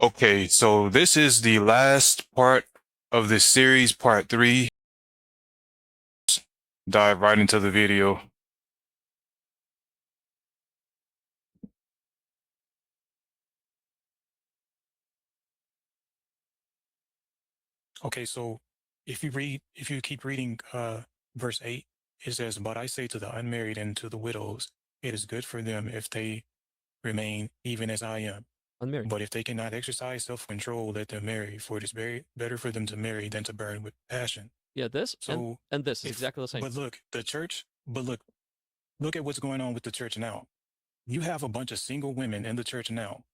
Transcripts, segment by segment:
Okay, so this is the last part of this series, part 3. Dive right into the video. Okay, so if you keep reading verse 8, it says, "But I say to the unmarried and to the widows, it is good for them if they remain even as I am. Unmarried. But if they cannot exercise self-control, let them marry, for it is better for them to marry than to burn with passion." Yeah, this and So and this is if, exactly the same. but look, the church, but look at what's going on with the church now. You have a bunch of single women in the church now,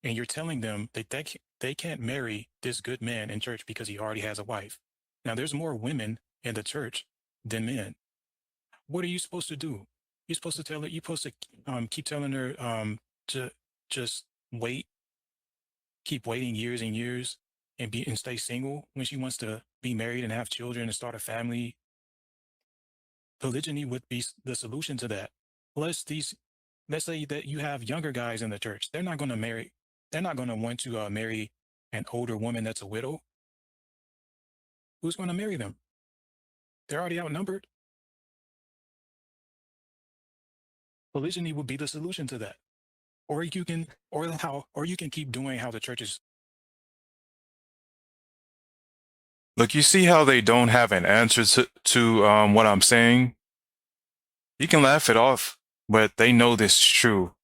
and you're telling them that they can't marry this good man in church because he already has a wife. Now, there's more women in the church than men. What are you supposed to do? You're supposed to tell her, you're supposed to keep telling her to just wait, keep waiting years and years and stay single when she wants to be married and have children and start a family. Polygyny would be the solution to that. Plus, let's say that you have younger guys in the church. They're not going to marry. They're not going to want to marry an older woman that's a widow. Who's going to marry them? They're already outnumbered. Polygyny would be the solution to that. Or you can keep doing how the churches. Look, you see how they don't have an answer to what I'm saying? You can laugh it off, but they know this is true.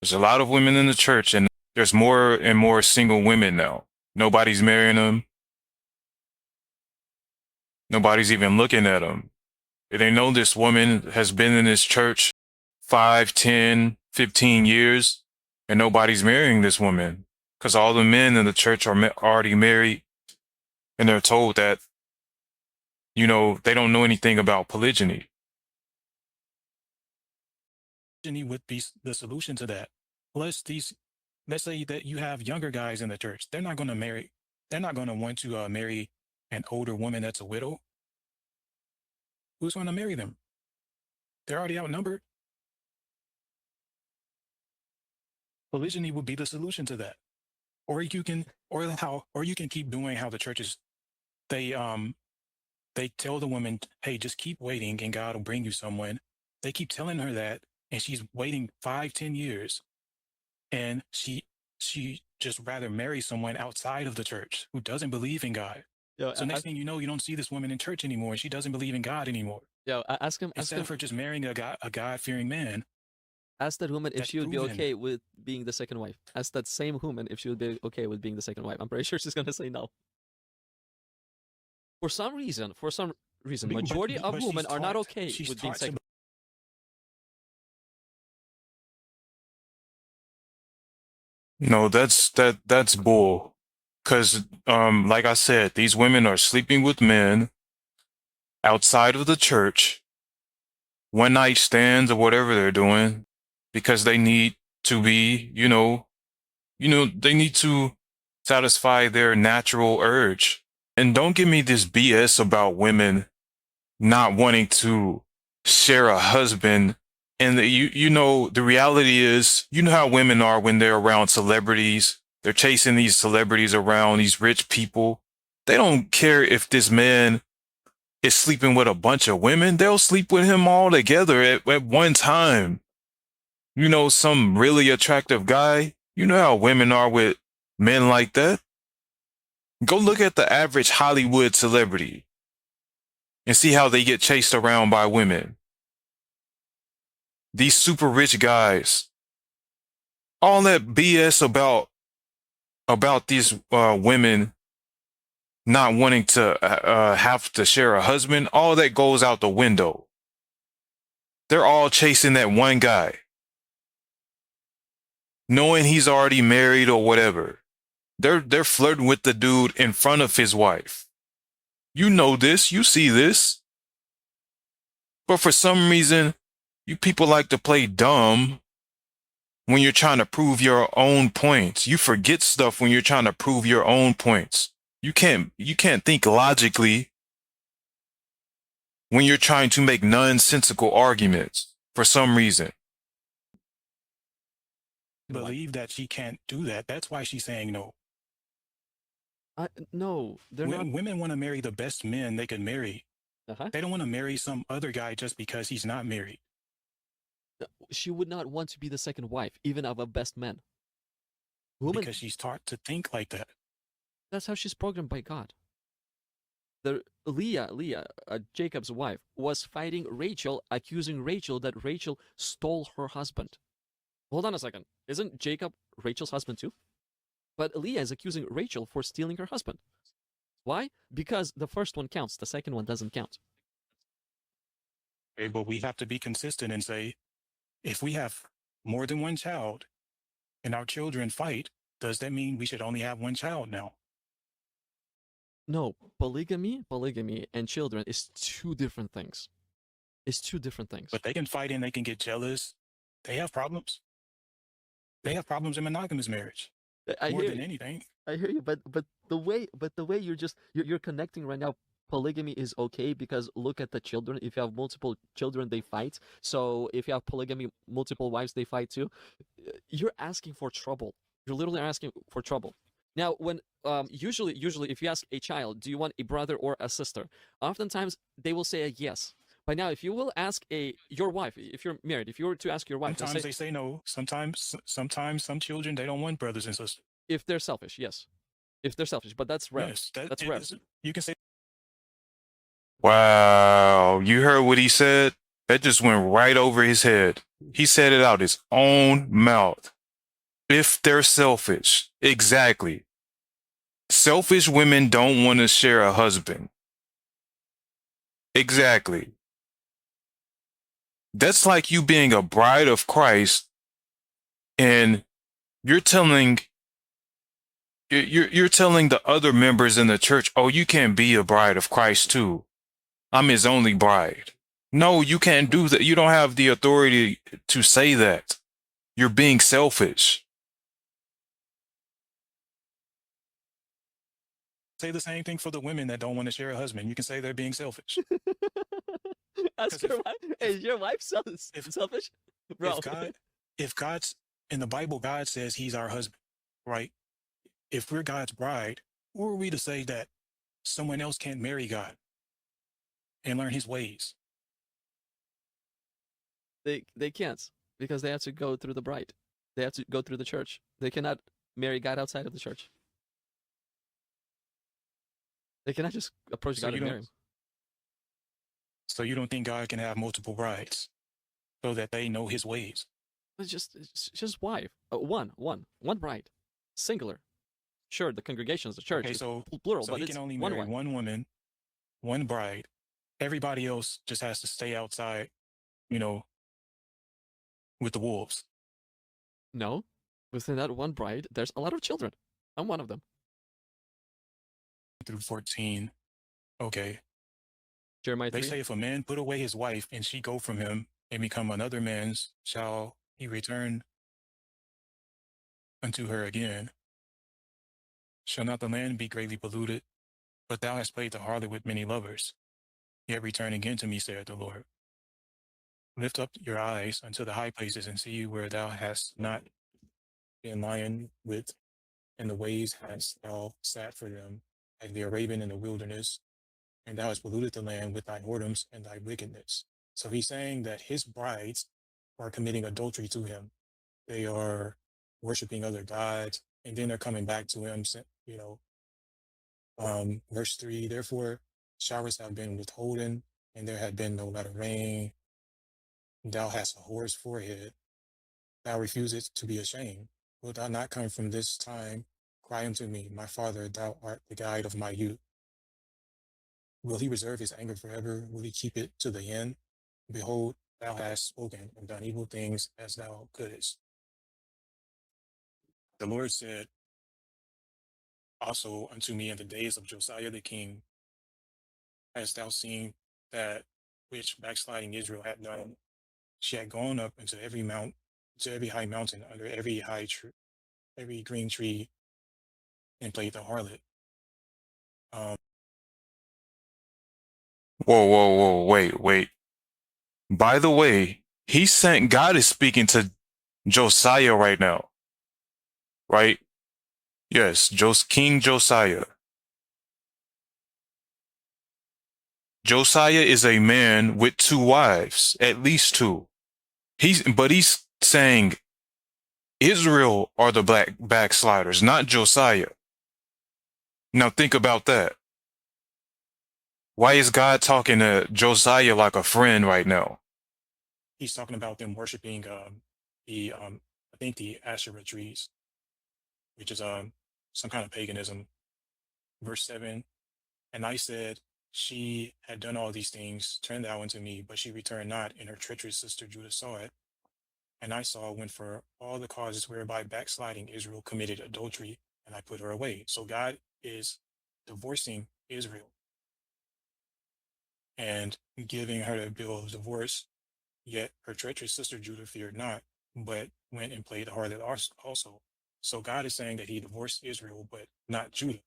There's a lot of women in the church, and there's more and more single women now. Nobody's marrying them. Nobody's even looking at them. They know this woman has been in this church 5, 10, 15 years, and nobody's marrying this woman because all the men in the church are already married, and they're told that, they don't know anything about polygyny. Polygyny would be the solution to that. Plus, let's say that you have younger guys in the church. They're not going to marry. They're not going to want to marry an older woman that's a widow. Who's going to marry them? They're already outnumbered. Polygyny would be the solution to that. Or you can keep doing how the churches they they tell the woman, hey, just keep waiting and God will bring you someone. They keep telling her that, and she's waiting 5, 10 years, and she just rather marry someone outside of the church who doesn't believe in God. Yo, So next thing you know, you don't see this woman in church anymore, and she doesn't believe in God anymore. ask him, Instead of her just marrying a God-fearing man, ask that woman if that's she would be proven. okay with being the second wife. Ask that same woman if she would be okay with being the second wife. I'm pretty sure she's gonna say no. For some reason, majority of But women are not okay she's with being taught to. second. No, that's bull. Cause like I said, these women are sleeping with men outside of the church, one night stands or whatever they're doing, because they need to be, they need to satisfy their natural urge. And don't give me this BS about women not wanting to share a husband. And the reality is, you know how women are when they're around celebrities. They're chasing these celebrities around, these rich people. They don't care if this man is sleeping with a bunch of women. They'll sleep with him all together at one time. Some really attractive guy. You know how women are with men like that. Go look at the average Hollywood celebrity and see how they get chased around by women. These super rich guys. All that BS about these women not wanting to have to share a husband, all that goes out the window. They're all chasing that one guy, knowing he's already married or whatever. They're flirting with the dude in front of his wife. You know this, you see this. But for some reason, you people like to play dumb when you're trying to prove your own points. You forget stuff when you're trying to prove your own points. You can't think logically when you're trying to make nonsensical arguments for some reason. second wife. believe that she can't do that. That's why she's saying no. No, they're not. Women want to marry the best men they can marry. Uh-huh. They don't want to marry some other guy just because he's not married. She would not want to be the second wife, even of a best man. Woman, Because she's taught to think like that. that's how she's programmed by God. Leah, Jacob's wife, was fighting Rachel, accusing Rachel that Rachel stole her husband. Hold on a second. Isn't Jacob Rachel's husband too? But Leah is accusing Rachel for stealing her husband. Why? Because the first one counts, the second one doesn't count. Okay, but we have to be consistent and say, if we have more than one child and our children fight, does that mean we should only have one child now? No, polygamy, and children is two different things. It's two different things. But they can fight and they can get jealous. They have problems. They have problems in monogamous marriage more than anything. I hear you, but the way you're connecting right now, polygamy is okay because look at the children. If you have multiple children, they fight. So if you have polygamy, multiple wives, they fight too. You're asking for trouble. You're literally asking for trouble. Now, when usually if you ask a child, do you want a brother or a sister? Oftentimes they will say a yes. But now, if you will ask your wife, if you're married, if you were to ask your wife, Sometimes they say no. Sometimes some children, they don't want brothers and sisters. If they're selfish, yes. If they're selfish, but that's rare. Yes, that's rare. You can say. Wow, you heard what he said? That just went right over his head. He said it out his own mouth. If they're selfish, exactly. Selfish women don't want to share a husband. Exactly. That's like you being a bride of Christ and you're telling the other members in the church, oh, you can't be a bride of Christ too. I'm his only bride. No, you can't do that. You don't have the authority to say that. You're being selfish. Say the same thing for the women that don't want to share a husband. You can say they're being selfish. Ask your wife. Hey, is your wife selfish? Bro. If God's in the Bible, God says he's our husband, right? If we're God's bride, who are we to say that someone else can't marry God and learn his ways? They can't because they have to go through the bride. They have to go through the church. They cannot marry God outside of the church. They cannot just approach God and marry him. So you don't think God can have multiple brides so that they know his ways? It's just wife. One bride. Singular. Sure, the congregation is the church. Okay, so plural, so but he it's can only marry one woman, one bride. Everybody else just has to stay outside, with the wolves. No. Within that one bride, there's a lot of children. I'm one of them. Through 14. Okay. Jeremiah 3. They say if a man put away his wife and she go from him and become another man's, shall he return unto her again? Shall not the land be greatly polluted? But thou hast played the harlot with many lovers. Yet return again to me, saith the Lord. Lift up your eyes unto the high places and see where thou hast not been lying with, and the ways hast thou sat for them, like the Arabian in the wilderness, and thou hast polluted the land with thy whoredoms and thy wickedness. So he's saying that his brides are committing adultery to him. They are worshiping other gods, and then they're coming back to him, verse 3, therefore showers have been withholden, and there had been no latter rain. Thou hast a whore's forehead. Thou refusest to be ashamed. Wilt thou not come from this time? Cry unto me, my father, thou art the guide of my youth. Will he reserve his anger forever? Will he keep it to the end? Behold, thou hast spoken and done evil things as thou couldest. The Lord said also unto me in the days of Josiah the king, hast thou seen that which backsliding Israel had done? She had gone up into every high mountain, under every every green tree, and played the harlot. Whoa, wait. By the way, God is speaking to Josiah right now. right? Yes, King Josiah. Josiah is a man with 2 wives, at least 2. But he's saying Israel are the black backsliders, not Josiah. Now think about that. Why is God talking to Josiah like a friend right now? He's talking about them worshiping the I think the Asherah trees, which is some kind of paganism. Verse 7, and I said, she had done all these things, turn thou unto me, but she returned not, and her treacherous sister Judah saw it. And I saw when for all the causes whereby backsliding Israel committed adultery, and I put her away. So God is divorcing Israel and giving her the bill of divorce. Yet her treacherous sister Judah feared not, but went and played the harlot also. So God is saying that he divorced Israel, but not Judah.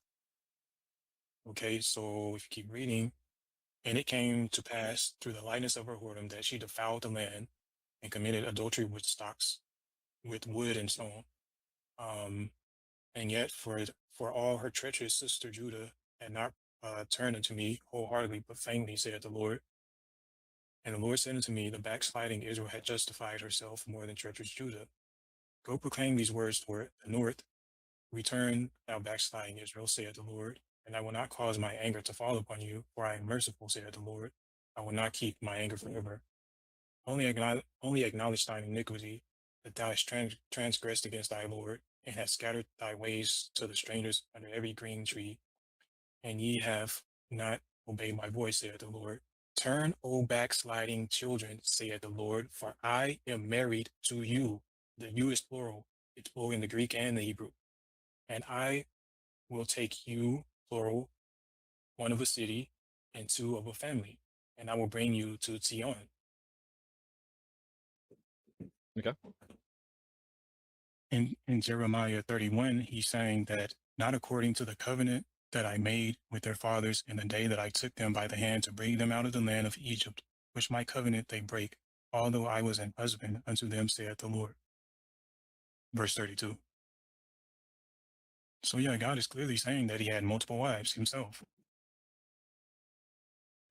Okay, so if you keep reading, and it came to pass through the lightness of her whoredom that she defiled the land and committed adultery with stocks, with wood and stone. And yet for all her treacherous sister Judah had not turned unto me wholeheartedly, but faintly, saith the Lord. And the Lord said unto me, the backsliding Israel had justified herself more than treacherous Judah. Go proclaim these words toward the north. Return, thou backsliding Israel, saith the Lord, and I will not cause my anger to fall upon you, for I am merciful, saith the Lord. I will not keep my anger forever. Only acknowledge thine iniquity, that thou hast transgressed against thy Lord, and hast scattered thy ways to the strangers under every green tree, and ye have not obeyed my voice, saith the Lord. Turn, O backsliding children, saith the Lord, for I am married to you. The you is plural. It's plural in the Greek and the Hebrew. And I will take you, plural, one of a city, and 2 of a family, and I will bring you to Zion. Okay. In Jeremiah 31, he's saying that not according to the covenant that I made with their fathers in the day that I took them by the hand to bring them out of the land of Egypt, which my covenant they break, although I was an husband unto them, saith the Lord. Verse 32. So yeah, God is clearly saying that he had multiple wives himself.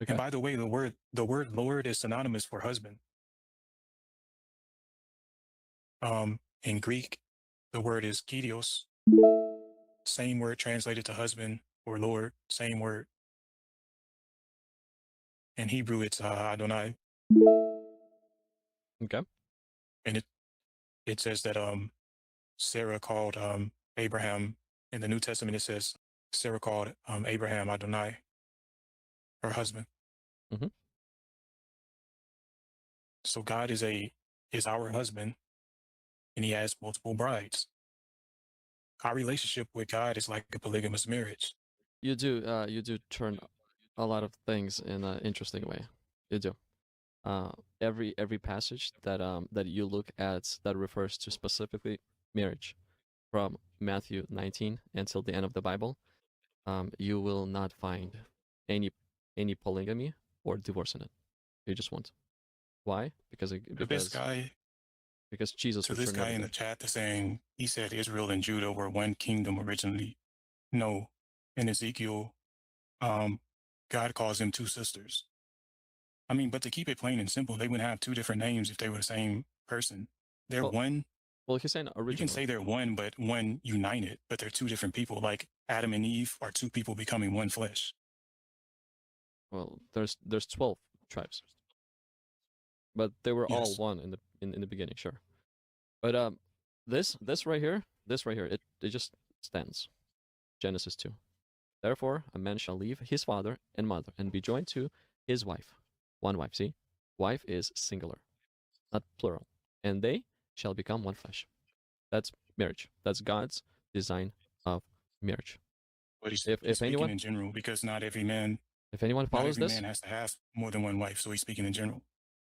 Okay. And by the way, the word Lord is synonymous for husband. In Greek, the word is kyrios, same word translated to husband or Lord, same word. In Hebrew, it's Adonai. Okay. And it says that Sarah called Abraham. In the New Testament, it says Sarah called Abraham Adonai, her husband. Mm-hmm. So God is our husband, and he has multiple brides. Our relationship with God is like a polygamous marriage. You do turn a lot of things in an interesting way. You do. Every passage that you look at that refers to specifically marriage, from Matthew 19 until the end of the Bible, you will not find any polygamy or divorce in it. You just won't. Why? To this guy, because Jesus to this returned guy in the everything. chat that's saying he said Israel and Judah were one kingdom originally. No, in Ezekiel, God calls them 2 sisters. I mean, but to keep it plain and simple, they would have 2 different names if they were the same person. They're Well, one. Well, he's saying You can say originally. they're one, but one united, but they're 2 different people. Like Adam and Eve are 2 people becoming one flesh. Well, there's 12 tribes, but they were all Yes. one in the beginning, sure. But this right here, it just stands. Genesis 2. Therefore, a man shall leave his father and mother and be joined to his wife. One wife, see? Wife is singular, not plural. And they shall become one flesh. That's marriage. That's God's design of marriage. But he's If speaking anyone in general because not every man follows this, has to have more than one wife. So he's speaking in general.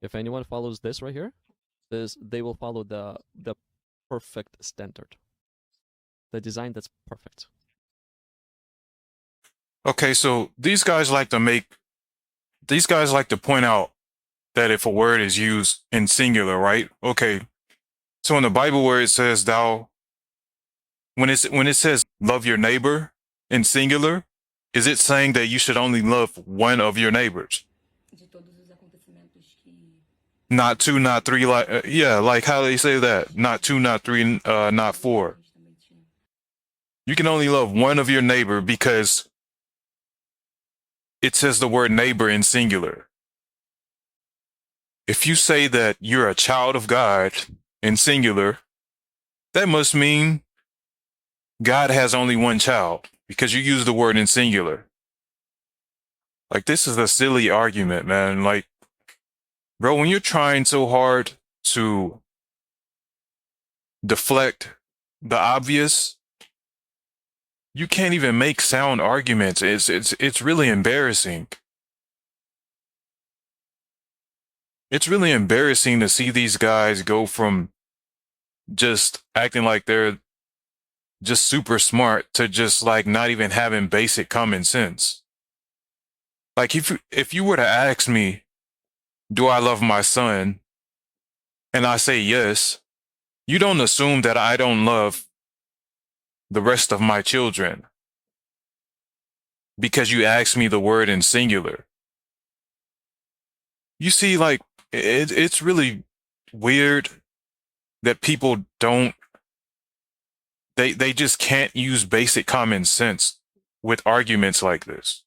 if anyone follows this right here, they will follow the perfect standard. The design that's perfect. Okay, so these guys like to point out that if a word is used in singular, right? Okay. So in the Bible where it says thou when it says love your neighbor in singular, is it saying that you should only love one of your neighbors? Not two, not three, like yeah, like how they say that. Not two, not three, not four. You can only love one of your neighbor because it says the word neighbor in singular. If you say that you're a child of God in singular, that must mean God has only one child because you use the word in singular. Like, this is a silly argument, man. Like, bro, when you're trying so hard to deflect the obvious, you can't even make sound arguments. It's really embarrassing. It's really embarrassing to see these guys go from just acting like they're just super smart to just like not even having basic common sense. Like, if you were to ask me, do I love my son? And I say yes, you don't assume that I don't love the rest of my children because you asked me the word in singular. You see, like, it's really weird that people don't, they just can't use basic common sense with arguments like this.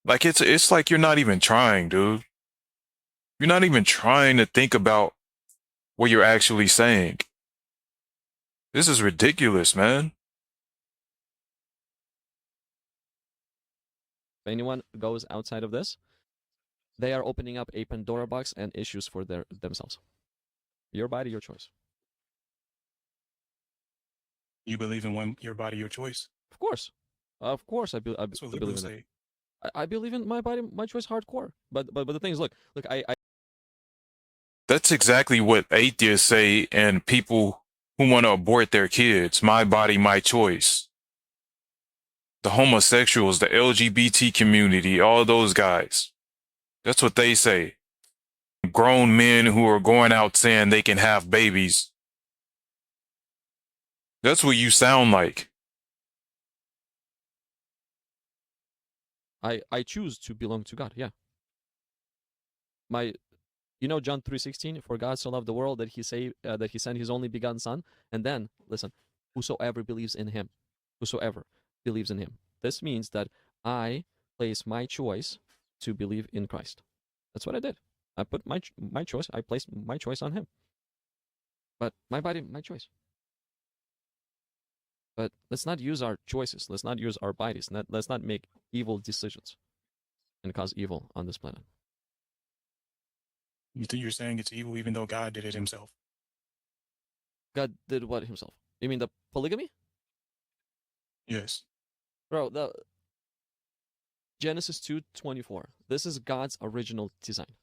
Like, it's like you're not even trying, dude. You're not even trying to think about what you're actually saying. This is ridiculous, man. If anyone goes outside of this, they are opening up a Pandora box and issues for themselves. Your body, your choice. You believe in your body, your choice. Of course, I believe That's what in liberals that. say. I believe in my body, my choice, hardcore. But the thing is, look, I That's exactly what atheists say and people who want to abort their kids. My body, my choice. The homosexuals, the LGBT community, all those guys. That's what they say. Grown men who are going out saying they can have babies. That's what you sound like. I choose to belong to God. Yeah. John 3:16, for God so loved the world that he sent his only begotten son. And then listen, whosoever believes in him, whosoever believes in him. This means that I place my choice to believe in Christ. That's what I did. I put my choice. I placed my choice on him. But my body, my choice. But let's not use our choices. Let's not use our bodies. Let's not make evil decisions and cause evil on this planet. You're saying it's evil even though God did it himself. God did what himself? You mean the polygamy? Yes. Bro, the Genesis 2:24. This is God's original design.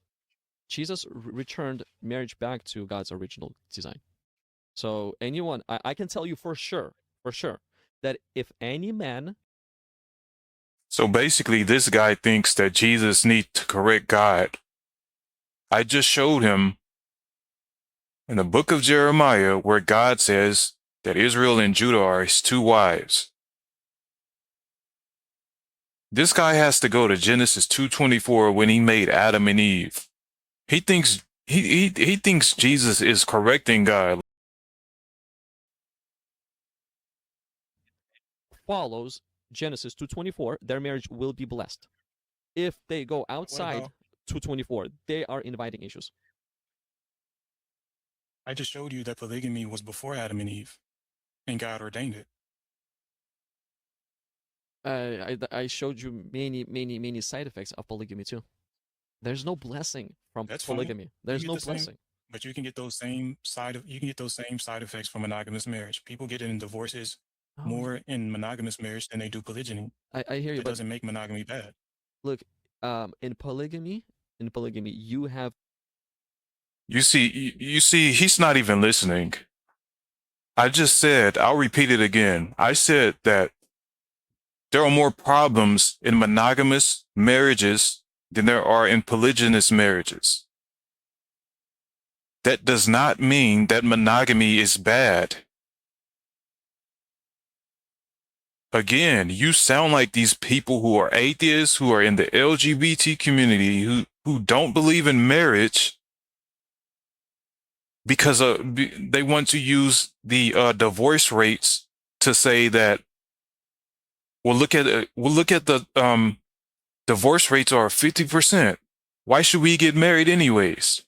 Jesus returned marriage back to God's original design. So anyone, I can tell you for sure, that if any man. So basically, this guy thinks that Jesus needs to correct God. I just showed him in the book of Jeremiah where God says that Israel and Judah are his two wives. This guy has to go to Genesis 2:24 when he made Adam and Eve. He thinks he thinks Jesus is correcting God. Follows Genesis 2:24, their marriage will be blessed. If they go outside 2:24, they are inviting issues. I just showed you that polygamy was before Adam and Eve, and God ordained it. I showed you many side effects of polygamy too. There's no blessing from polygamy. Fine. There's no blessing. But you can get those same side effects from monogamous marriage. People get in divorces more in monogamous marriage than they do polygyny. I hear you. It doesn't make monogamy bad. Look, in polygamy, you have. You see, he's not even listening. I just said, I'll repeat it again. I said that there are more problems in monogamous marriages than there are in polygynous marriages. That does not mean that monogamy is bad. again, you sound like these people who are atheists, who are in the LGBT community, who don't believe in marriage because they want to use the divorce rates to say that, well, look at the divorce rates are 50%. Why should we get married anyways?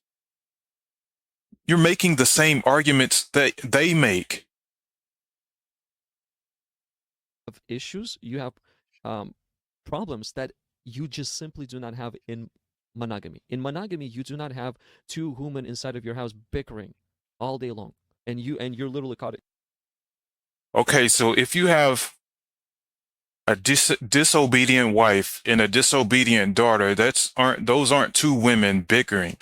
You're making the same arguments that they make. Of issues, you have problems that you just simply do not have in monogamy. In monogamy, you do not have two women inside of your house bickering all day long, and you're literally caught it. Okay, so if you have a disobedient wife and a disobedient daughter, those aren't two women bickering.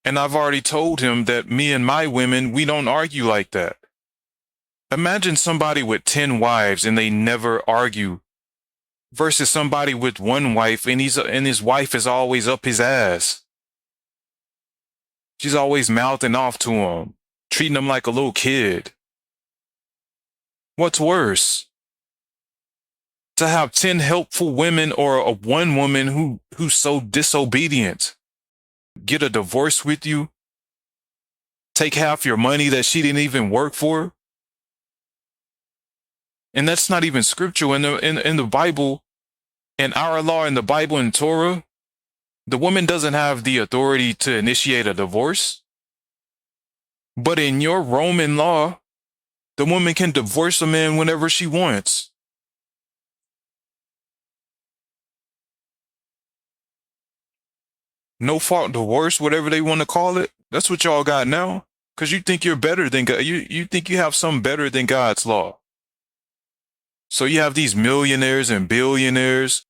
And I've already told him that me and my women, we don't argue like that. Imagine somebody with 10 wives and they never argue versus somebody with one wife and his wife is always up his ass. She's always mouthing off to him, treating him like a little kid. What's worse? To have 10 helpful women or a one woman who's so disobedient, get a divorce with you, take half your money that she didn't even work for? And that's not even scriptural. In the Bible, in our law, in the Bible and Torah, the woman doesn't have the authority to initiate a divorce. But in your Roman law, the woman can divorce a man whenever she wants. No fault divorce, whatever they want to call it. That's what y'all got now. Because you think you're better than God. You think you have something better than God's law. So you have these millionaires and billionaires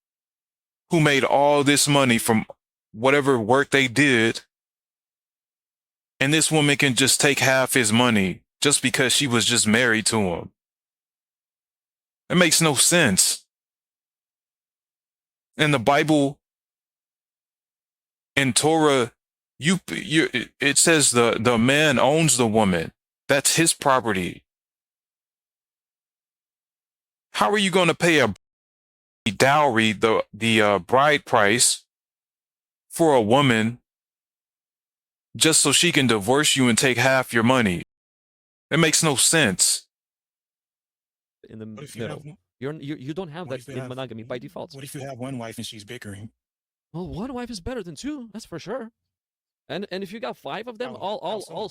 who made all this money from whatever work they did. And this woman can just take half his money just because she was just married to him. It makes no sense. In the Bible, in Torah, it says the man owns the woman. That's his property. How are you going to pay a dowry, the bride price, for a woman just so she can divorce you and take half your money? It makes no sense. In the What if you middle, have, you don't have what that if you in have- monogamy by default. What if you have one wife and she's bickering? Well, one wife is better than two, that's for sure. And if you got 5 of them, How so?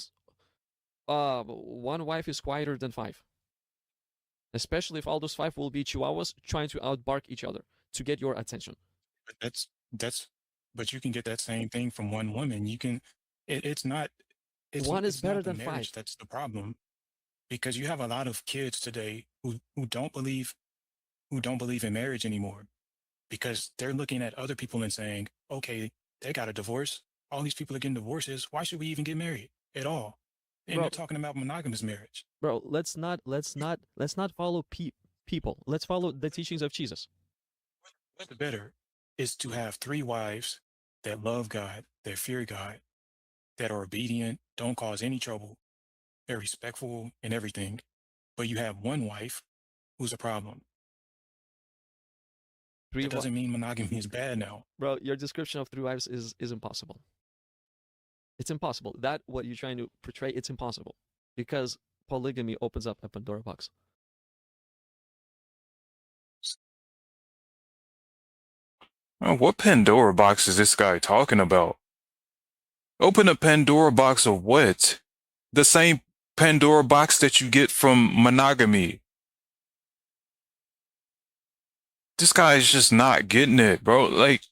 one wife is quieter than 5. Especially if all those 5 will be chihuahuas trying to outbark each other to get your attention. But but you can get that same thing from one woman. You can, it's not, One is it's better not the than marriage 5. that's the problem, because you have a lot of kids today who don't believe in marriage anymore, because they're looking at other people and saying, okay, they got a divorce. All these people are getting divorces. Why should we even get married at all? And Bro, they're talking about monogamous marriage. bro, let's not follow people. Let's follow the teachings of Jesus. What's better is to have 3 wives that love God, that fear God, that are obedient, don't cause any trouble, they're respectful and everything. But you have one wife who's a problem. 3 That doesn't mean monogamy is bad now. Bro, your description of 3 wives is impossible. It's impossible. That what you're trying to portray, it's impossible. Because polygamy opens up a Pandora box. What Pandora box is this guy talking about? Open a Pandora box of what? The same Pandora box that you get from monogamy. This guy is just not getting it, bro. Like,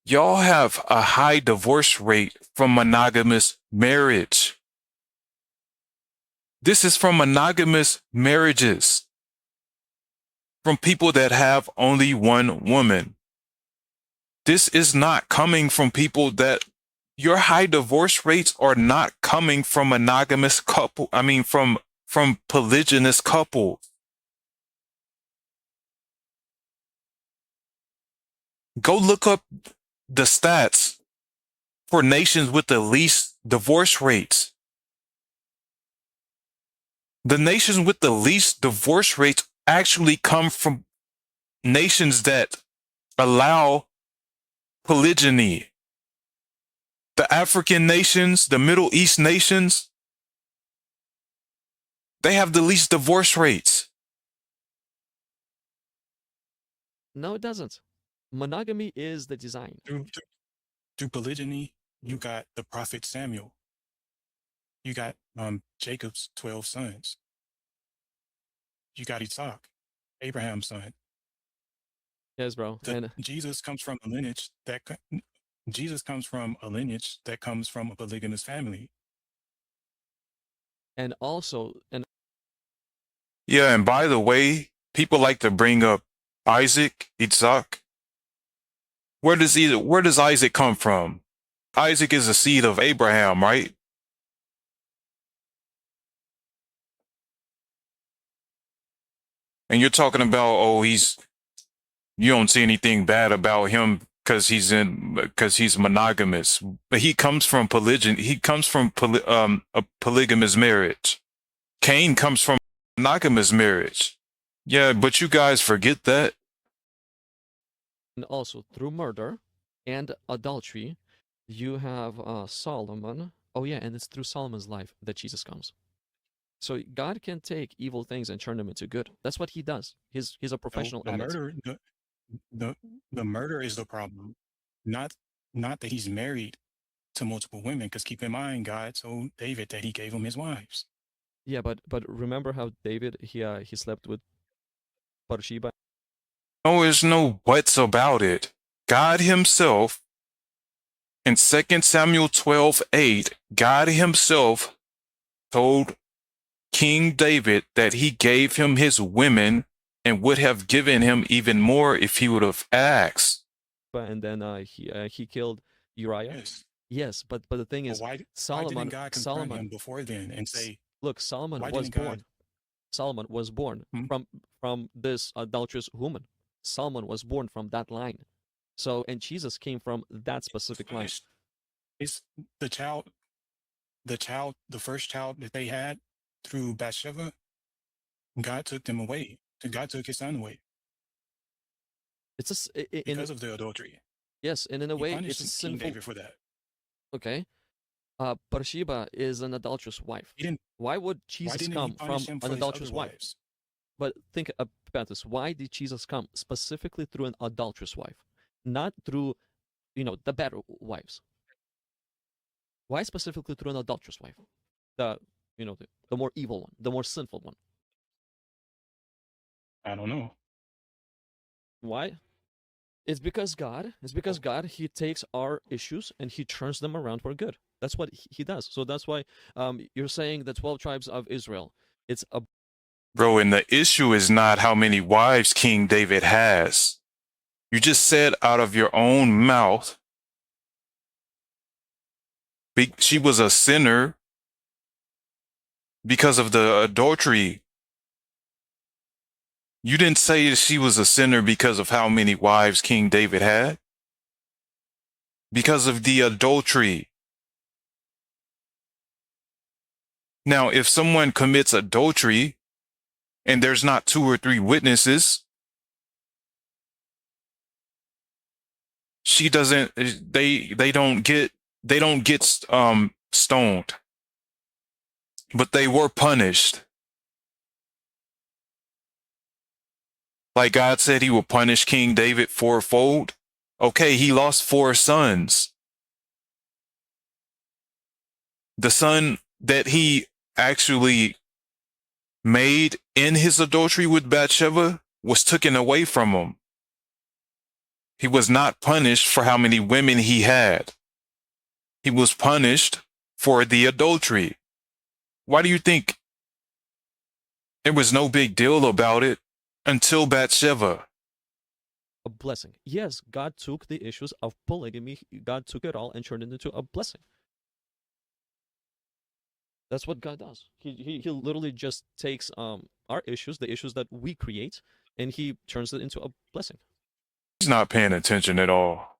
y'all have a high divorce rate from monogamous marriage. This is from monogamous marriages. From people that have only one woman. This is not coming from people that your high divorce rates are not coming from monogamous couple. I mean, from polygynous couples. Go look up the stats for nations with the least divorce rates. The nations with the least divorce rates actually come from nations that allow polygyny. The African nations, the Middle East nations, they have the least divorce rates. No, it doesn't. Monogamy is the design. Through polygyny, you got the prophet Samuel. You got Jacob's 12 sons. You got Isaac, Abraham's son. Yes, bro. And Jesus comes from a lineage that comes from a polygamous family. and also, and Yeah, and by the way, people like to bring up Isaac. Where does Isaac come from? Isaac is a seed of Abraham, right? And you're talking about, oh, you don't see anything bad about him because he's monogamous, but he comes from polygyny. He comes from a polygamous marriage. Cain comes from a monogamous marriage. Yeah, but you guys forget that. also through murder and adultery, you have Solomon. Oh yeah, and it's through Solomon's life that Jesus comes. So God can take evil things and turn them into good. That's what he does. He's a professional The at it. murder, the murder is the problem, not that he's married to multiple women. Because keep in mind, God told David that he gave him his wives. Yeah, but remember how David he slept with Bathsheba? No, there's no buts about it. God himself in 2 Samuel 12:8, God himself told King David that he gave him his women and would have given him even more if he would have asked. And then he killed Uriah. Yes. Yes, but the thing Well, is, why Solomon didn't God confront him before then and say, look, Solomon why was didn't God? born. Solomon was born from this adulterous woman. Solomon was born from that line. So, and Jesus came from that specific line. It's the first child that they had through Bathsheba. God took them away. God took his son away It's because of the adultery. yes, and in a He way, punished it's King sinful. David for that. Okay. Bathsheba is an adulterous wife. Why would Jesus come from an adulterous wife? But think about this. Why did Jesus come specifically through an adulterous wife, not through, the better wives? Why specifically through an adulterous wife? The more evil one, the more sinful one. I don't know. Why? It's because God, he takes our issues and he turns them around for good. That's what he does. So that's why you're saying the 12 tribes of Israel, it's a... Bro, and the issue is not how many wives King David has. You just said out of your own mouth, she was a sinner because of the adultery. You didn't say she was a sinner because of how many wives King David had. Because of the adultery. Now, if someone commits adultery and there's not 2 or 3 witnesses, they don't get stoned, but they were punished. Like God said he would punish King David fourfold. Okay, he lost 4 sons. The son that he actually made in his adultery with Bathsheba was taken away from him. He was not punished for how many women he had. He was punished for the adultery. Why do you think there was no big deal about it until Bathsheba? A blessing. Yes, God took the issues of polygamy, God took it all and turned it into a blessing. That's what God does. He literally just takes our issues, the issues that we create, and he turns it into a blessing. He's not paying attention at all.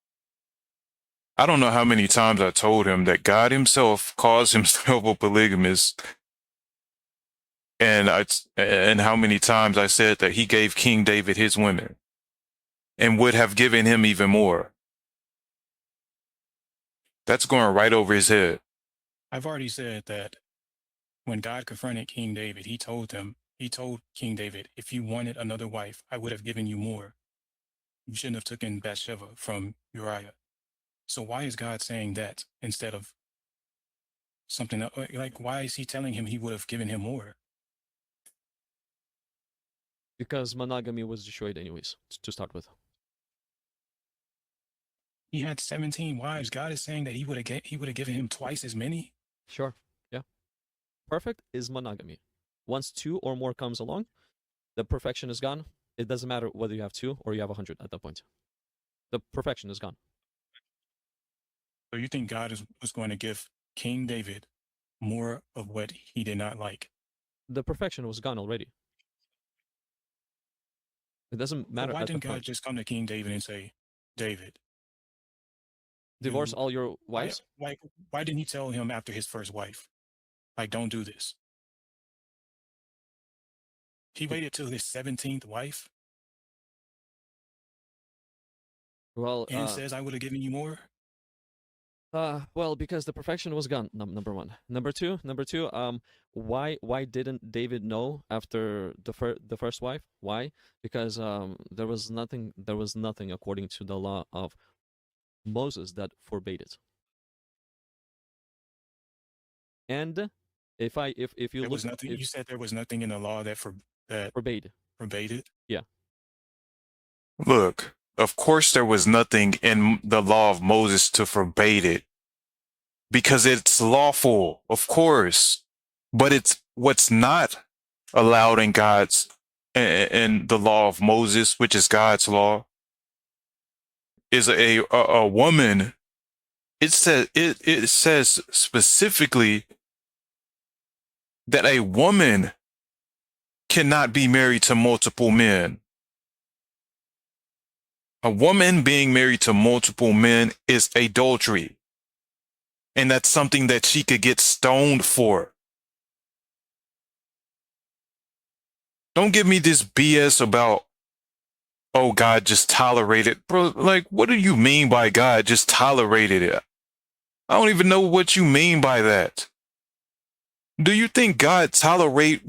I don't know how many times I told him that God himself calls himself a polygamist. and how many times I said that he gave King David his women and would have given him even more. That's going right over his head. I've already said that when God confronted King David, he told King David, if you wanted another wife, I would have given you more. You shouldn't have taken Bathsheba from Uriah. So why is God saying that instead of something else? Like, why is he telling him he would have given him more? Because monogamy was destroyed anyways, to start with. He had 17 wives. God is saying that he would have given him twice as many. Sure. Yeah. Perfect is monogamy. Once 2 or more comes along, the perfection is gone. It doesn't matter whether you have 2 or you have 100 at that point. The perfection is gone. So you think God was going to give King David more of what he did not like? The perfection was gone already. It doesn't matter. So why at didn't the God point. just come to King David and say, David, Divorce all your wives? Why didn't he tell him after his first wife, like, don't do this? He waited till his 17th wife Well, and says, I would have given you more. well, because the perfection was gone. Number one. Number two. Why didn't David know after the first wife? Why? Because there was nothing according to the law of Moses that forbade it. And if you There look, was nothing. You said there was nothing in the law that forbade. forbade it. Yeah. Look, of course there was nothing in the law of Moses to forbade it. Because it's lawful, of course. But it's what's not allowed in in the law of Moses, which is God's law, is a woman. It says specifically that a woman cannot be married to multiple men. A woman being married to multiple men is adultery. And that's something that she could get stoned for. Don't give me this BS about, oh, God just tolerated. Bro, like, what do you mean by God just tolerated it? I don't even know what you mean by that. Do you think God tolerated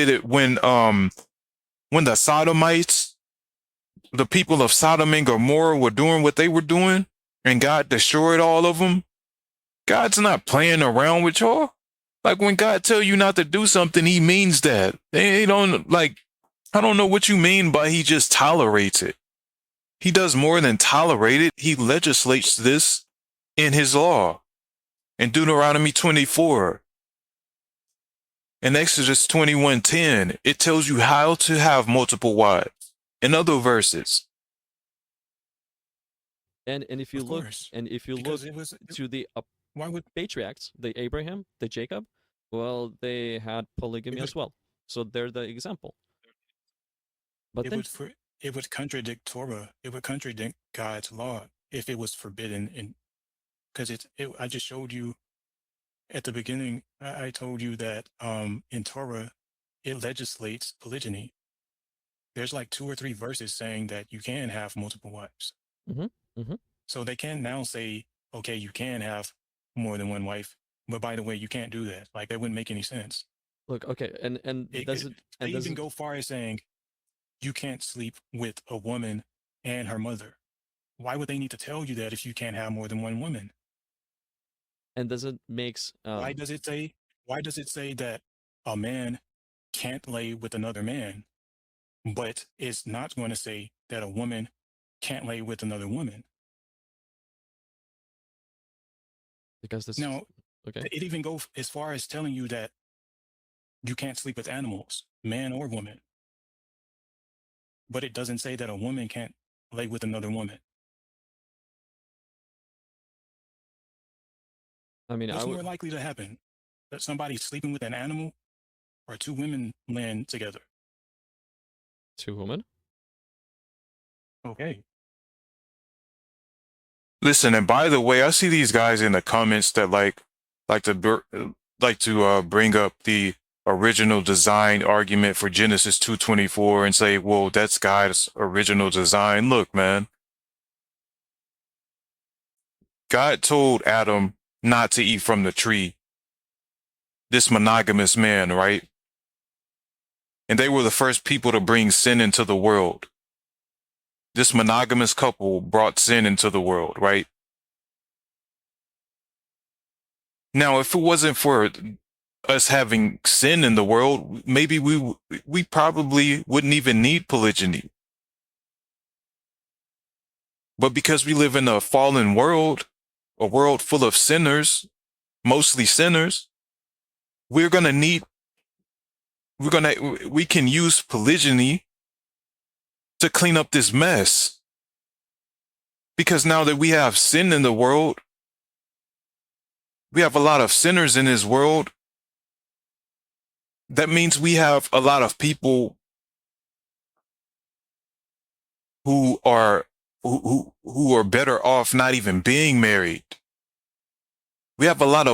it when the Sodomites, the people of Sodom and Gomorrah were doing what they were doing and God destroyed all of them? God's not playing around with y'all. Like when God tell you not to do something, he means that. They don't I don't know what you mean by he just tolerates it. He does more than tolerate it. He legislates this in his law. In Deuteronomy 24, in Exodus 21:10, it tells you how to have multiple wives. In other verses. And if you look Because it was, to the why would patriarchs, the Abraham, the Jacob, well, they had polygamy as well. So they're the example. But it would contradict Torah. It would contradict God's law if it was forbidden. And because I just showed you at the beginning. I told you that in Torah, it legislates polygyny. There's like 2 or 3 verses saying that you can have multiple wives. So they can now say, okay, you can have more than one wife, but by the way, you can't do that. Like that wouldn't make any sense. Look, okay, and they even go far as saying you can't sleep with a woman and her mother. Why would they need to tell you that if you can't have more than one woman? And does it makes why does it say that a man can't lay with another man, but it's not going to say that a woman can't lay with another woman? Because this now okay. It even goes as far as telling you that you can't sleep with animals, man or woman. But it doesn't say that a woman can't lay with another woman. I mean, what's more likely to happen? That somebody's sleeping with an animal or 2 women laying together? 2 women? Okay. Listen, and by the way, I see these guys in the comments that like to bring up the original design argument for Genesis 2:24 and say, well, that's God's original design. Look, man, God told Adam not to eat from the tree. This monogamous man, right? And they were the first people to bring sin into the world. This monogamous couple brought sin into the world, right? Now, if it wasn't for us having sin in the world, maybe we probably wouldn't even need polygyny. But because we live in a fallen world, a world full of sinners, mostly sinners, we can use polygyny to clean up this mess. Because now that we have sin in the world, we have a lot of sinners in this world. That means we have a lot of people who are better off not even being married. We have a lot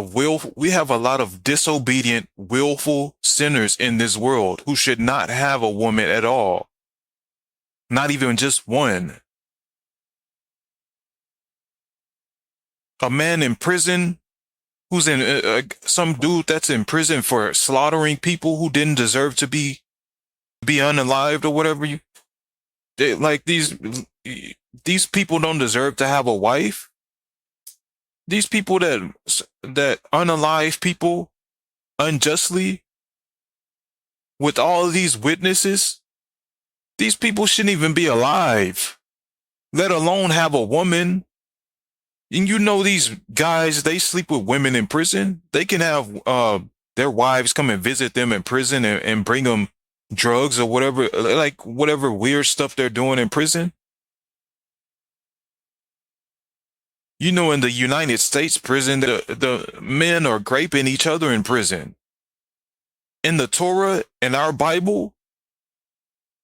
of disobedient, willful sinners in this world who should not have a woman at all. Not even just one. A man in prison who's in some dude that's in prison for slaughtering people who didn't deserve to be unalived or whatever. These people don't deserve to have a wife. These people that unalive people unjustly with all of these witnesses, these people shouldn't even be alive, let alone have a woman. And you know, these guys, they sleep with women in prison. They can have their wives come and visit them in prison and bring them drugs or whatever, like whatever weird stuff they're doing in prison. You know, in the United States prison, the men are raping each other in prison. In the Torah, in our Bible,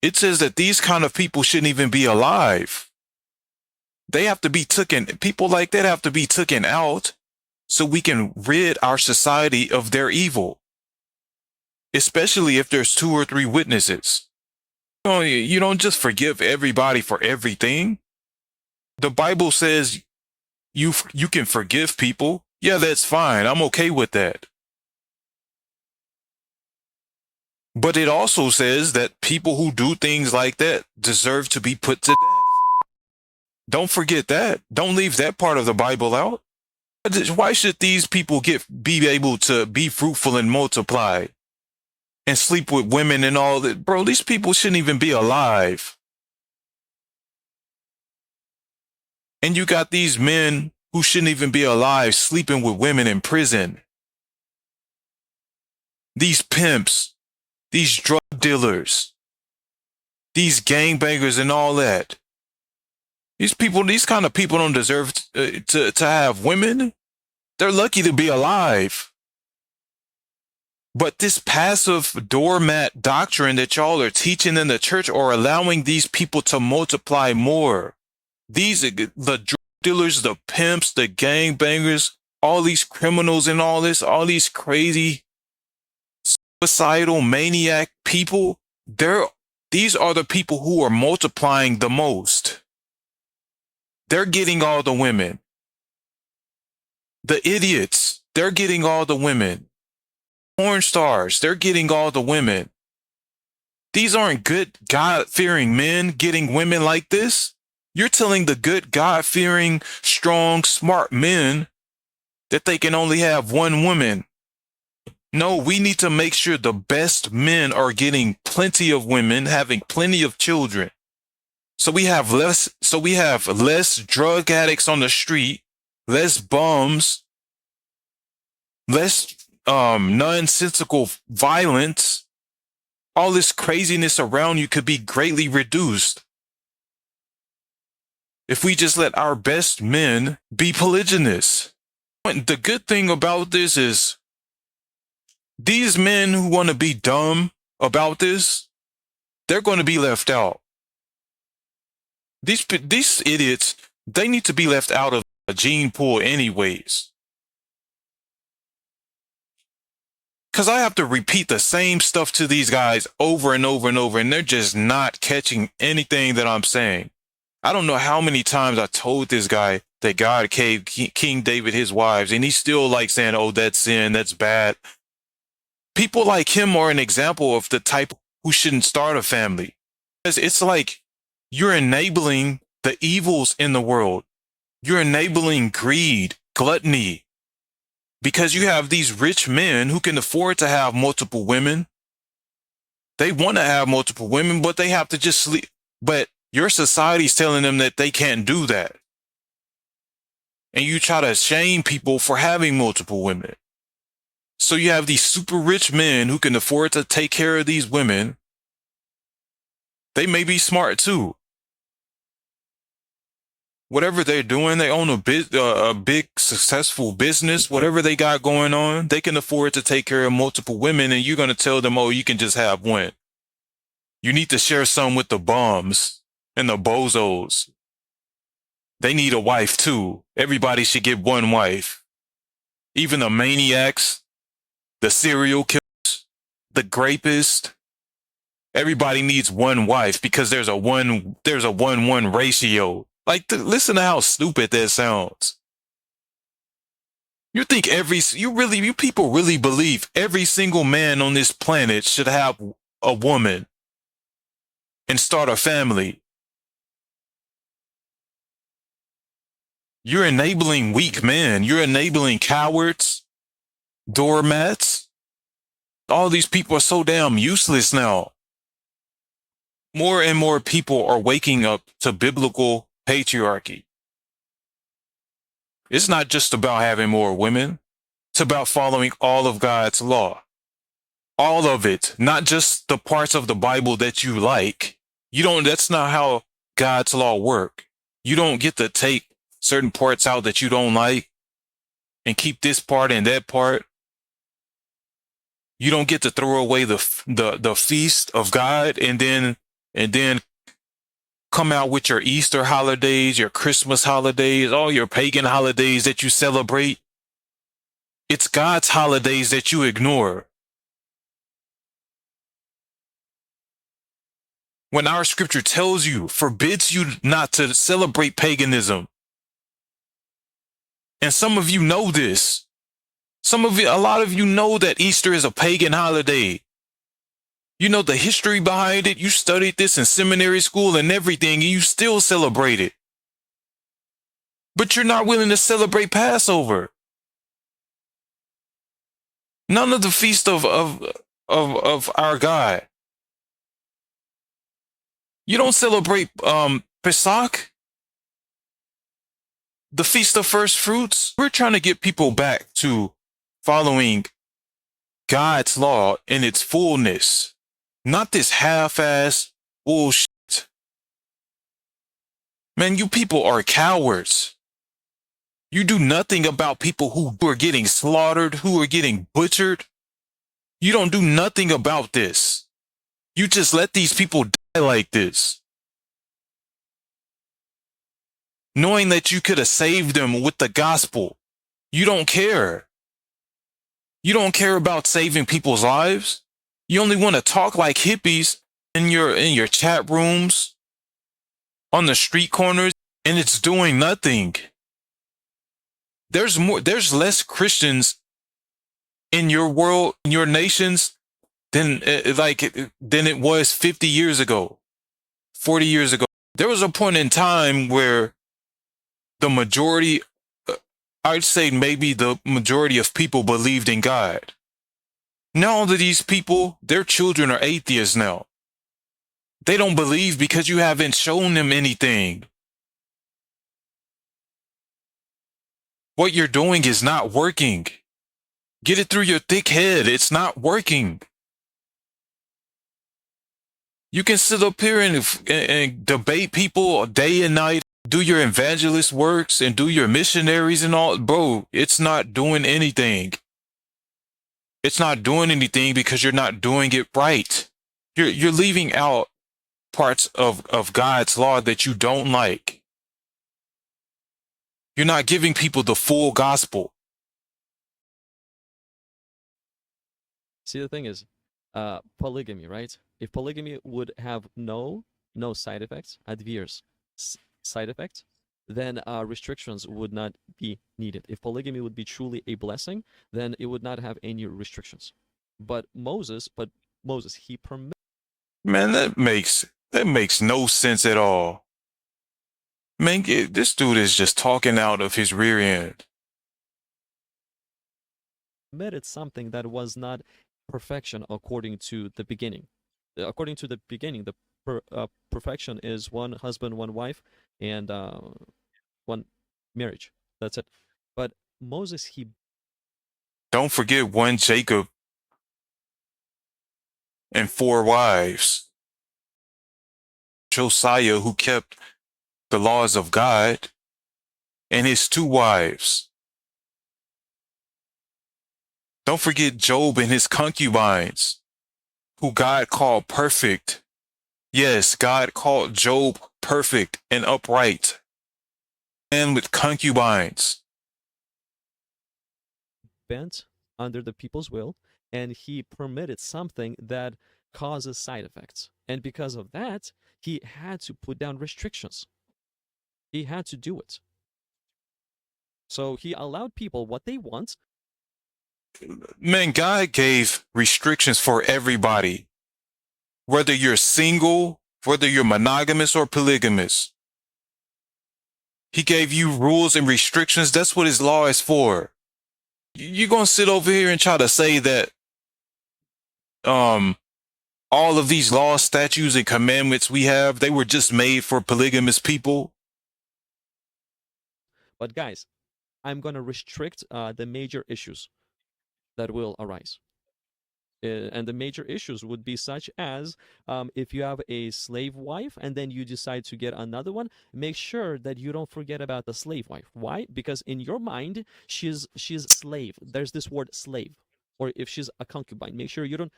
it says that these kind of people shouldn't even be alive. They have to be people like that have to be taken out so we can rid our society of their evil. Especially if there's 2 or 3 witnesses. You don't just forgive everybody for everything. The Bible says you can forgive people. Yeah, that's fine. I'm okay with that. But it also says that people who do things like that deserve to be put to death. Don't forget that. Don't leave that part of the Bible out. Why should these people be able to be fruitful and multiply and sleep with women and all that? Bro, these people shouldn't even be alive. And you got these men who shouldn't even be alive sleeping with women in prison. These pimps, these drug dealers, these gangbangers and all that. These kind of people don't deserve to have women. They're lucky to be alive. But this passive doormat doctrine that y'all are teaching in the church are allowing these people to multiply more. The drug dealers, the pimps, the gangbangers, all these criminals and all these crazy suicidal maniac people, these are the people who are multiplying the most. They're getting all the women. The idiots, they're getting all the women. Porn stars, they're getting all the women. These aren't good, God-fearing men getting women like this. You're telling the good, God-fearing, strong, smart men that they can only have one woman. No, we need to make sure the best men are getting plenty of women, having plenty of children. So we have less drug addicts on the street, less bums, less nonsensical violence. All this craziness around you could be greatly reduced if we just let our best men be polygynous. The good thing about this is these men who want to be dumb about this, they're going to be left out. These idiots, they need to be left out of a gene pool anyways. Because I have to repeat the same stuff to these guys over and over and over, and they're just not catching anything that I'm saying. I don't know how many times I told this guy that God gave King David his wives, and he's still like saying, oh, that's sin, that's bad. People like him are an example of the type who shouldn't start a family. It's like you're enabling the evils in the world. You're enabling greed, gluttony, because you have these rich men who can afford to have multiple women. They want to have multiple women, but they have to just sleep. But your society's telling them that they can't do that. And you try to shame people for having multiple women. So you have these super rich men who can afford to take care of these women. They may be smart too. Whatever they're doing, they own a big successful business, whatever they got going on, they can afford to take care of multiple women, and you're going to tell them, oh, you can just have one. You need to share some with the bums and the bozos. They need a wife too. Everybody should get one wife. Even the maniacs, the serial killers, the grapists. Everybody needs one wife because there's a 1-1 ratio. Like, listen to how stupid that sounds. You think you people really believe every single man on this planet should have a woman and start a family? You're enabling weak men. You're enabling cowards, doormats. All these people are so damn useless now. More and more people are waking up to biblical patriarchy. It's not just about having more women. It's about following all of God's law. All of it, not just the parts of the Bible that you like. That's not how God's law work. You don't get to take certain parts out that you don't like and keep this part and that part. You don't get to throw away the feast of God and then come out with your Easter holidays, your Christmas holidays, all your pagan holidays that you celebrate. It's God's holidays that you ignore. When our scripture tells you, forbids you not to celebrate paganism. And some of you know this. A lot of you know that Easter is a pagan holiday. You know the history behind it. You studied this in seminary school and everything, and you still celebrate it. But you're not willing to celebrate Passover. None of the feast of our God. You don't celebrate Pesach, the feast of first fruits. We're trying to get people back to following God's law in its fullness. Not this half-ass bullshit. Man, you people are cowards. You do nothing about people who are getting slaughtered, who are getting butchered. You don't do nothing about this. You just let these people die like this. Knowing that you could have saved them with the gospel. You don't care. You don't care about saving people's lives. You only want to talk like hippies in your chat rooms, on the street corners, and it's doing nothing. There's less Christians in your world, in your nations, than it was 50 years ago, 40 years ago. There was a point in time where the majority, I'd say maybe the majority of people believed in God. Now that these people, their children are atheists now. They don't believe because you haven't shown them anything. What you're doing is not working. Get it through your thick head. It's not working. You can sit up here and debate people day and night, do your evangelist works and do your missionaries and all. Bro, it's not doing anything. It's not doing anything because you're not doing it right. You're leaving out parts of God's law that you don't like. You're not giving people the full gospel. See, the thing is, polygamy, right? If polygamy would have no side effects, adverse side effects, then restrictions would not be needed. If polygamy would be truly a blessing, then it would not have any restrictions. But Moses, he permitted. Man, that makes no sense at all. Man, this dude is just talking out of his rear end. Permitted something that was not perfection according to the beginning. According to the beginning, the perfection is one husband, one wife, and one marriage. That's it. But Moses, he Don't forget one Jacob and 4 wives. Josiah, who kept the laws of God, and his 2 wives. Don't forget Job and his concubines, who God called perfect. Yes, God called Job perfect and upright, and with concubines. bent under the people's will, and he permitted something that causes side effects. And because of that, he had to put down restrictions. He had to do it. So he allowed people what they want. Man, God gave restrictions for everybody. Whether you're single, whether you're monogamous or polygamous. He gave you rules and restrictions. That's what his law is for. You're going to sit over here and try to say that all of these laws, statutes, and commandments we have, they were just made for polygamous people? But guys, I'm going to restrict the major issues that will arise. And the major issues would be such as if you have a slave wife and then you decide to get another one, make sure that you don't forget about the slave wife. Why? Because in your mind, she's slave. There's this word slave. Or if she's a concubine, make sure you don't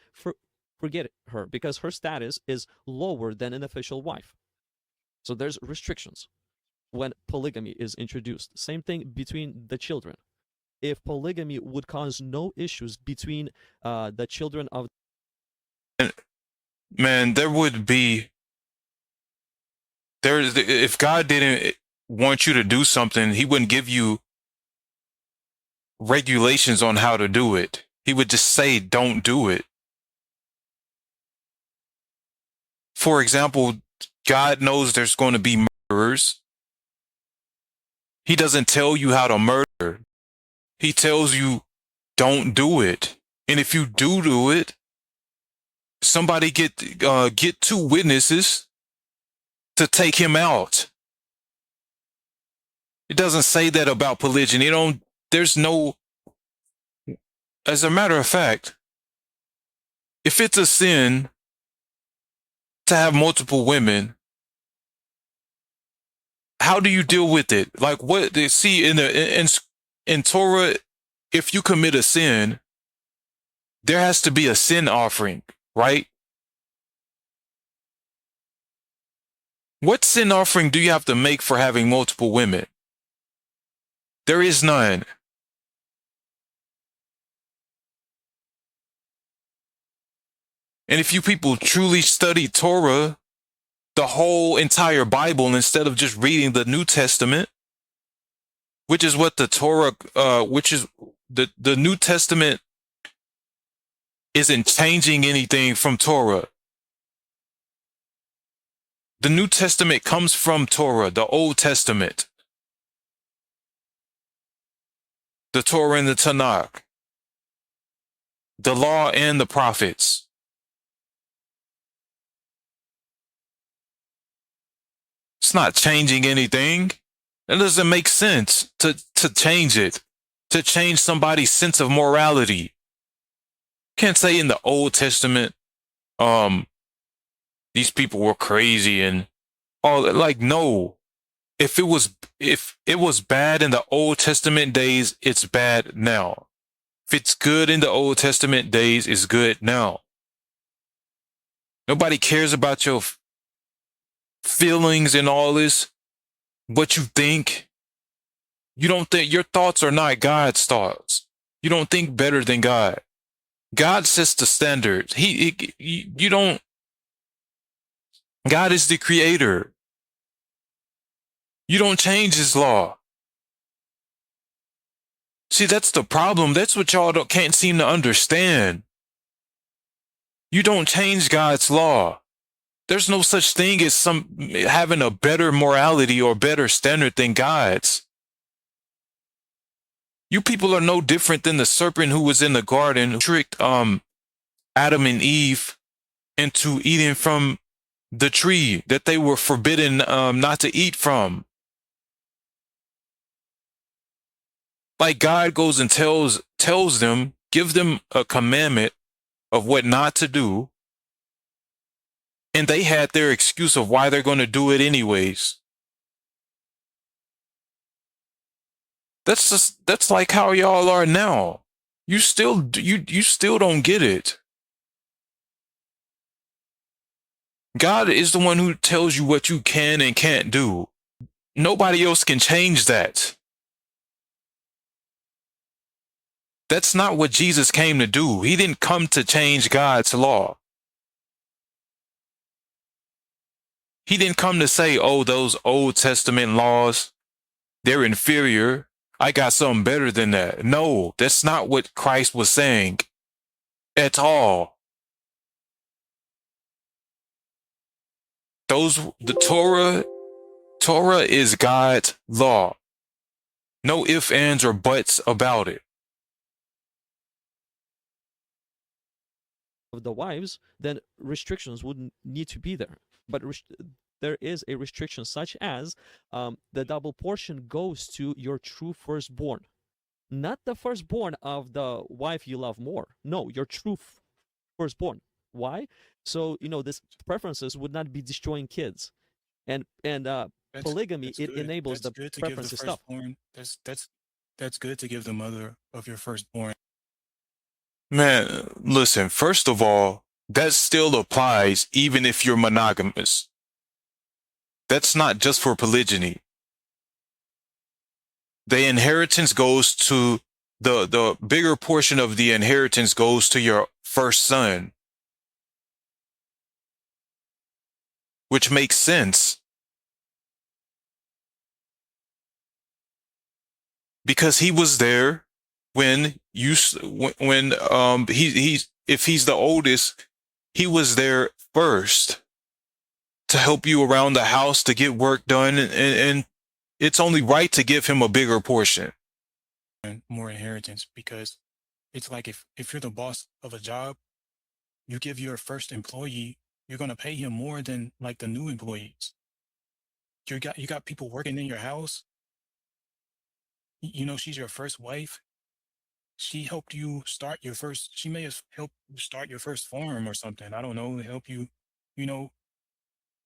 forget her, because her status is lower than an official wife. So there's restrictions when polygamy is introduced. Same thing between the children. If polygamy would cause no issues between the children of. Man, there would be. If God didn't want you to do something, he wouldn't give you regulations on how to do it. He would just say, don't do it. For example, God knows there's going to be murderers. He doesn't tell you how to murder. He tells you, don't do it. And if you do it, somebody get 2 witnesses to take him out. It doesn't say that about polygyny. There's no, as a matter of fact, if it's a sin to have multiple women, how do you deal with it? Like, what? See, in Torah, if you commit a sin, there has to be a sin offering, right? What sin offering do you have to make for having multiple women? There is none. And if you people truly study Torah, the whole entire Bible, instead of just reading the New Testament, which is what the Torah, which is the New Testament isn't changing anything from Torah. The New Testament comes from Torah, the Old Testament. The Torah and the Tanakh. The law and the prophets. It's not changing anything. It doesn't make sense to change it, to change somebody's sense of morality. Can't say in the Old Testament, these people were crazy and all. Like, no. If it was bad in the Old Testament days, it's bad now. If it's good in the Old Testament days, it's good now. Nobody cares about your feelings and all this. What you think. You don't think your thoughts are not God's thoughts. You don't think better than God. God sets the standard. You don't. God is the creator. You don't change his law. See, that's the problem. That's what y'all can't seem to understand. You don't change God's law. There's no such thing as having a better morality or better standard than God's. You people are no different than the serpent who was in the garden who tricked Adam and Eve into eating from the tree that they were forbidden not to eat from. Like God goes and tells them, give them a commandment of what not to do, and they had their excuse of why they're going to do it anyways. That's like how y'all are now. You still don't get it. God is the one who tells you what you can and can't do. Nobody else can change that. That's not what Jesus came to do. He didn't come to change God's law. He didn't come to say, oh, those Old Testament laws, they're inferior. I got something better than that. No, that's not what Christ was saying at all. The Torah is God's law. No ifs, ands, or buts about it. Of the wives, then restrictions wouldn't need to be there. But there is a restriction such as the double portion goes to your true firstborn. Not the firstborn of the wife you love more. No, your true firstborn. Why? So, this preferences would not be destroying kids. And polygamy, it good. enables That's the good to give the preferences stuff. firstborn. That's good to give the mother of your firstborn. Man, listen, first of all, that still applies even if you're monogamous. That's not just for polygyny. The inheritance goes to the bigger portion of the inheritance goes to your first son, which makes sense because he was there when he's if he's the oldest, he was there first to help you around the house to get work done, and it's only right to give him a bigger portion. And more inheritance, because it's like if you're the boss of a job, you give your first employee, you're going to pay him more than like the new employees. You got people working in your house. She's your first wife. She helped you start your first. She may have helped you start your first farm or something. I don't know. Help you, you know.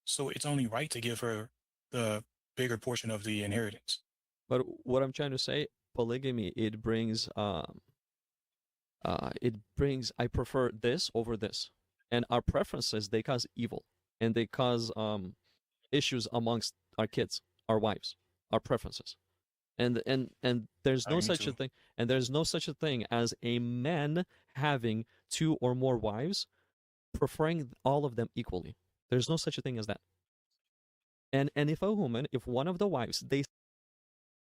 So it's only right to give her the bigger portion of the inheritance. But what I'm trying to say, polygamy, it brings I prefer this over this. And our preferences, they cause evil, and they cause issues amongst our kids, our wives, our preferences. And there's no such a thing, and there's no such a thing as a man having 2 or more wives, preferring all of them equally. There's no such a thing as that. And if one of the wives,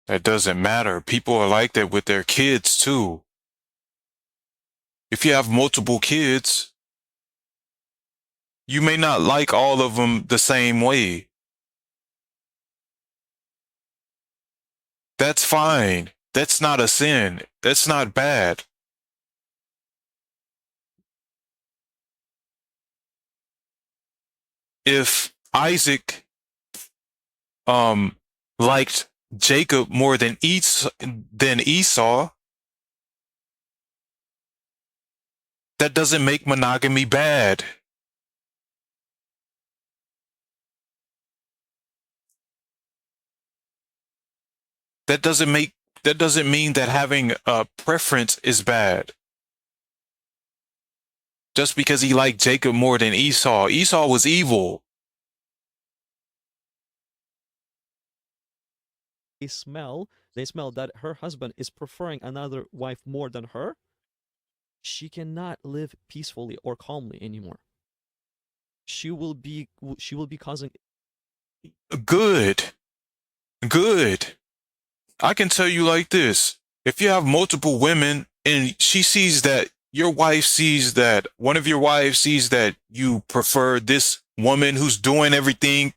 That doesn't matter. People are like that with their kids too. If you have multiple kids, you may not like all of them the same way. That's fine. That's not a sin. That's not bad. If Isaac liked Jacob more than Esau, that doesn't make monogamy bad. That doesn't mean that having a preference is bad. Just because he liked Jacob more than Esau. Esau was evil. they smell that her husband is preferring another wife more than her, she cannot live peacefully or calmly anymore. She will be causing. Good. Good. I can tell you like this. If you have multiple women and she sees that your wife sees that one of your wives sees that you prefer this woman who's doing everything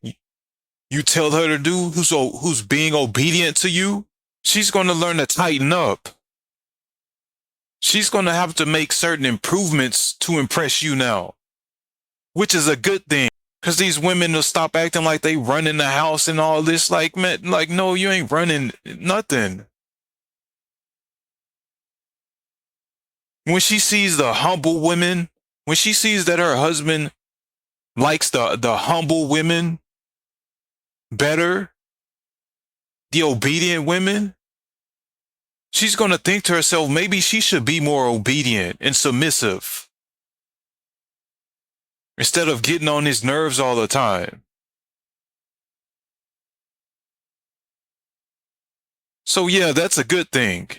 you tell her to do, who's being obedient to you, she's going to learn to tighten up. She's going to have to make certain improvements to impress you now, which is a good thing. Because these women will stop acting like they run in the house and all this. Like, man, like, no, you ain't running nothing. When she sees the humble women, when she sees that her husband likes the humble women better, the obedient women, she's going to think to herself, maybe she should be more obedient and submissive instead of getting on his nerves all the time. So yeah, that's a good thing.